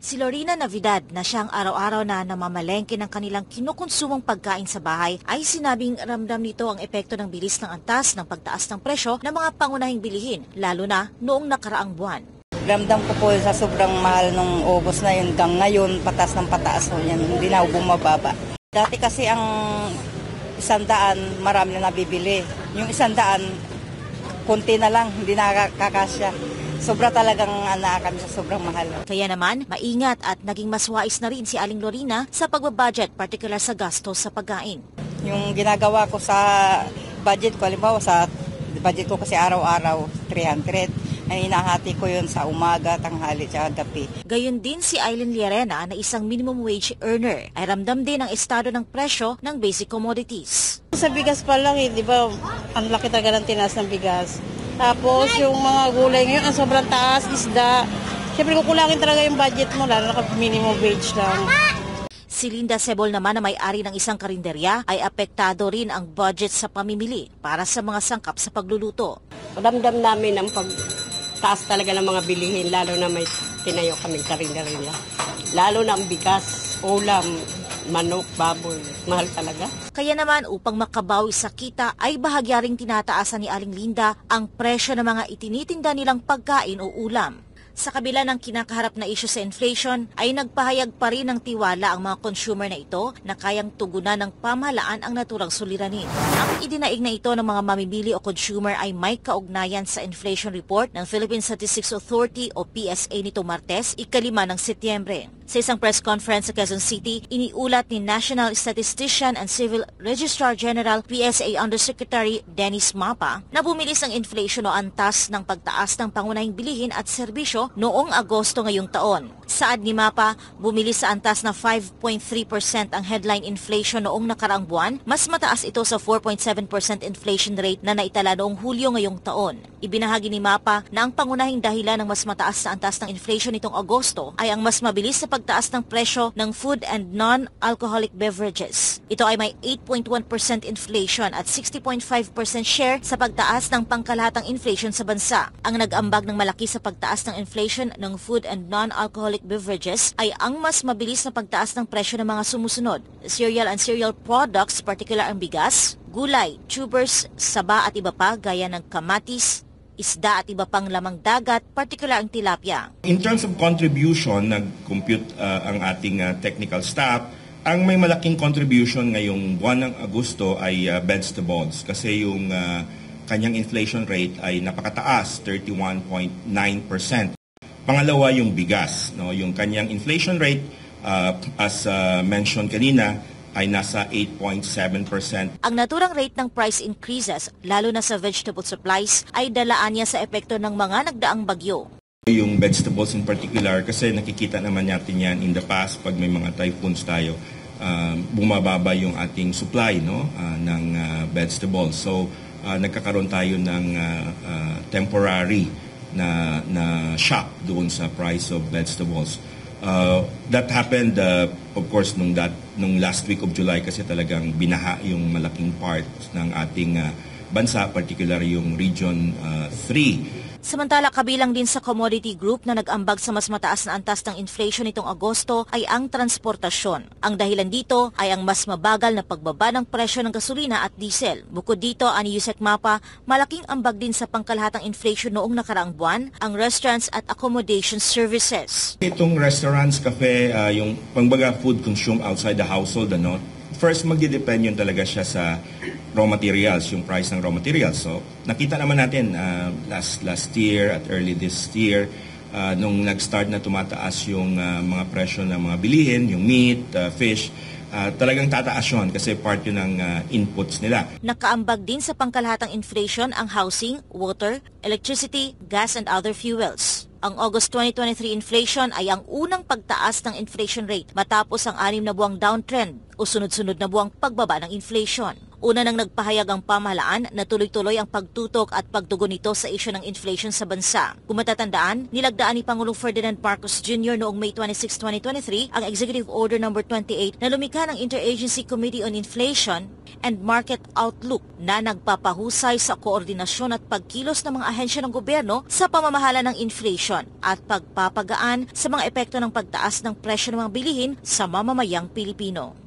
Si Lorena Navidad na siyang araw-araw na namamalengke ng kanilang kinukonsumong pagkain sa bahay ay sinabing ramdam nito ang epekto ng bilis ng antas ng pagtaas ng presyo ng mga pangunahing bilihin, lalo na noong nakaraang buwan. Ramdam ko po sa sobrang mahal nung August na yun, hanggang ngayon patas ng pataas po yan, hindi na bumababa. Dati kasi ang 100 marami na nabibili, yung 100 konti na lang, hindi nakakasya. Sobra talagang kami sa sobrang mahal. Kaya naman, maingat at naging mas wais na rin si Aling Lorena sa pagbabudget, particular sa gastos sa pagkain. Yung ginagawa ko sa budget ko, halimbawa sa budget ko kasi araw-araw 300, ay inahati ko yun sa umaga, tanghali, at gabi. Gayon din si Aileen Llerena na isang minimum wage earner ay ramdam din ang estado ng presyo ng basic commodities. Sa bigas pa lang, di ba, ang laki talaga ng tinaas ng bigas. Tapos yung mga gulay ngayon, ang sobrang taas, isda. Siyempre kukulangin talaga yung budget mo, lalo na minimum wage lang. Si Linda Sebol naman na may-ari ng isang karinderya ay apektado rin ang budget sa pamimili para sa mga sangkap sa pagluluto. Ramdam namin ang pagtaas talaga ng mga bilihin, lalo na may tinayo kaming karinderya. Lalo na ang bigas, ulam, manok, baboy, mahal talaga. Kaya naman upang makabawi sa kita ay bahagya ring tinataasan ni Aling Linda ang presyo ng mga itinitinda nilang pagkain o ulam. Sa kabila ng kinakaharap na isyu sa inflation, ay nagpahayag pa rin ng tiwala ang mga consumer na ito na kayang tugunan ng pamahalaan ang naturang suliranin. Ang idinaig na ito ng mga mamimili o consumer ay may kaugnayan sa inflation report ng Philippine Statistics Authority o PSA nito Martes, 5 ng Setyembre. Sa isang press conference sa Quezon City, iniulat ni National Statistician and Civil Registrar General PSA Undersecretary Dennis Mapa na bumilis ang inflation o antas ng pagtaas ng pangunahing bilihin at serbisyo noong Agosto ngayong taon. Saad ni Mapa, bumilis sa antas na 5.3% ang headline inflation noong nakaraang buwan, mas mataas ito sa 4.7% inflation rate na naitala noong Hulyo ngayong taon. Ibinahagi ni Mapa na ang pangunahing dahilan ng mas mataas na antas ng inflation nitong Agosto ay ang mas mabilis sa pagtaas ng presyo ng food and non-alcoholic beverages. Ito ay may 8.1% inflation at 60.5% share sa pagtaas ng pangkalahatang inflation sa bansa. Ang nag-ambag ng malaki sa pagtaas ng inflation ng food and non-alcoholic beverages ay ang mas mabilis na pagtaas ng presyo ng mga sumusunod: cereal and cereal products, particular ang bigas, gulay, tubers, saba at iba pa gaya ng kamatis, isda at iba pang lamang dagat, particular ang tilapia. In terms of contribution, nag-compute ang ating technical staff. Ang may malaking contribution ngayong buwan ng Agosto ay vegetables kasi yung kanyang inflation rate ay napakataas, 31.9%. Pangalawa yung bigas, no? Yung kanyang inflation rate as mentioned kanina ay nasa 8.7%. Ang naturang rate ng price increases, lalo na sa vegetable supplies, ay dalaan niya sa epekto ng mga nagdaang bagyo. Yung vegetables in particular, kasi nakikita naman natin yan in the past pag may mga typhoons tayo, bumababa yung ating supply, no, ng vegetables. So nagkakaroon tayo ng temporary na shock doon sa price of vegetables. That happened, of course, nung last week of July kasi talagang binaha yung malaking part ng ating bansa, particularly yung Region 3. Samantala, kabilang din sa commodity group na nag-ambag sa mas mataas na antas ng inflation nitong Agosto ay ang transportasyon. Ang dahilan dito ay ang mas mabagal na pagbaba ng presyo ng gasolina at diesel. Bukod dito, ani Yusek Mapa, malaking ambag din sa pangkalahatang inflation noong nakaraang buwan ang restaurants at accommodation services. Itong restaurants, cafe, yung pangbaga food consumed outside the household, ano, first magdidepend yun talaga siya sa raw materials, yung price ng raw materials. So, nakita naman natin last year at early this year, nung nag-start na tumataas yung mga presyo ng mga bilihin, yung meat, fish, talagang tataas yun kasi part yun ng inputs nila. Nakaambag din sa pangkalahatang inflation ang housing, water, electricity, gas and other fuels. Ang August 2023 inflation ay ang unang pagtaas ng inflation rate matapos ang 6 na buwang downtrend o sunod-sunod na buwang pagbaba ng inflation. Una nang nagpahayag ang pamahalaan na tuloy-tuloy ang pagtutok at pagtugon nito sa isyu ng inflation sa bansa. Kung matatandaan, nilagdaan ni Pangulong Ferdinand Marcos Jr. noong May 26, 2023 ang Executive Order No. 28 na lumikha ng Interagency Committee on Inflation and Market Outlook na nagpapahusay sa koordinasyon at pagkilos ng mga ahensya ng gobyerno sa pamamahala ng inflation at pagpapagaan sa mga epekto ng pagtaas ng presyo ng mga bilihin sa mamamayang Pilipino.